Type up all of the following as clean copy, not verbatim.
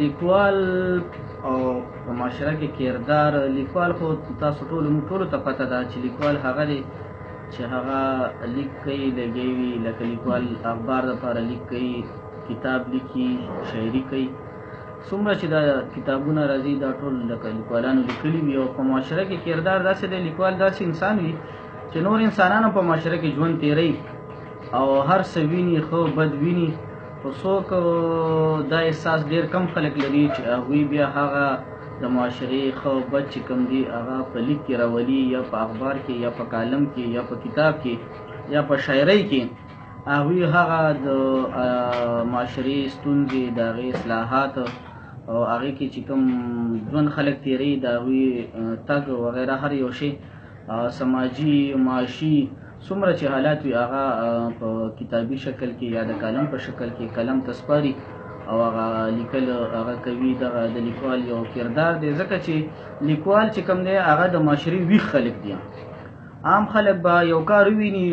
لیکوال او په معاشره کې کردار لیکوال خو تاسو ټولو ته پته ده چې لیکوال هغه دی چې هغه لیک کوي لګوي، لکه لیکوال اخبار دپاره لیک کوي، کتاب لیکي، شاعري کوي. څومره چې دا کتابونه راځي دا ټول لکه لیکوالانو لیکلي وي. او په معاشره کې کردار داسې دی، لیکوال داسې انسان وي چې نور انسانانو په معاشره کې ژوند تیروي او هر څه ویني، ښه بد ویني. خو څوک دا احساس ډېر کم خلک لري چې هغوی بیا هغه د معاشرې ښه بد چې کوم دي هغه په لیک کې راولي، یا په اخبار کې، یا په کالم کې، یا په کتاب کې، یا په شاعرۍ کې. هغوی هغه د معاشرې ستونزې، د هغې اصلاحات او هغې کې چې کوم ژوند خلک تیروي، د هغوی تګ وغیره هر یو شی سماجي، معاشي، څومره چې حالات وي هغه په کتابي شکل کې یا د کالم په شکل کې قلم ته سپاري او هغه لیکل هغه کوي. دغه د لیکوال یو کردار دی، ځکه چې لیکوال چې کوم دی هغه د معاشرې ویښ خلک دي. عام خلک به یو کار وویني،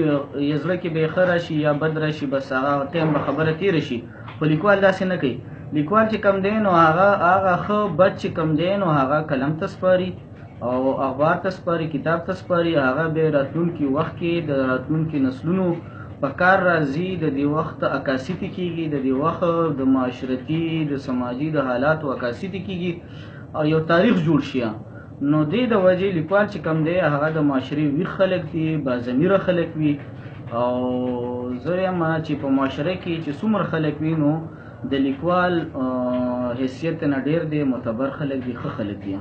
یا زړه کې به یې ښه راشي یا بد راشي، بس هغه ټایم به خبره تېره شي. خو لیکوال داسې نه کوي. لیکوال چې کوم دی نو هغه ښه بد چې کوم دی نو هغه قلم ته سپاري او اخبار ته سپاري، کتاب ته سپاري. هغه به راتلونکي وخت کې د راتلونکي نسلونو په کار راځي، د دې وخت عکاسي ترې کېږي، د دې وخت د معاشرتي، د سماجي د حالاتو عکاسي ترې کېږي او یو تاریخ جوړ شي. نو دې د وجې لیکوال چې کوم دی هغه د معاشرې ویښ خلک دي، باضمیره خلک وي. او زه یم چې په معاشره کې چې څومره خلک وي نو د لیکوال حیثیت نه ډېر دی، معتبر خلک دي، ښه خلک دي.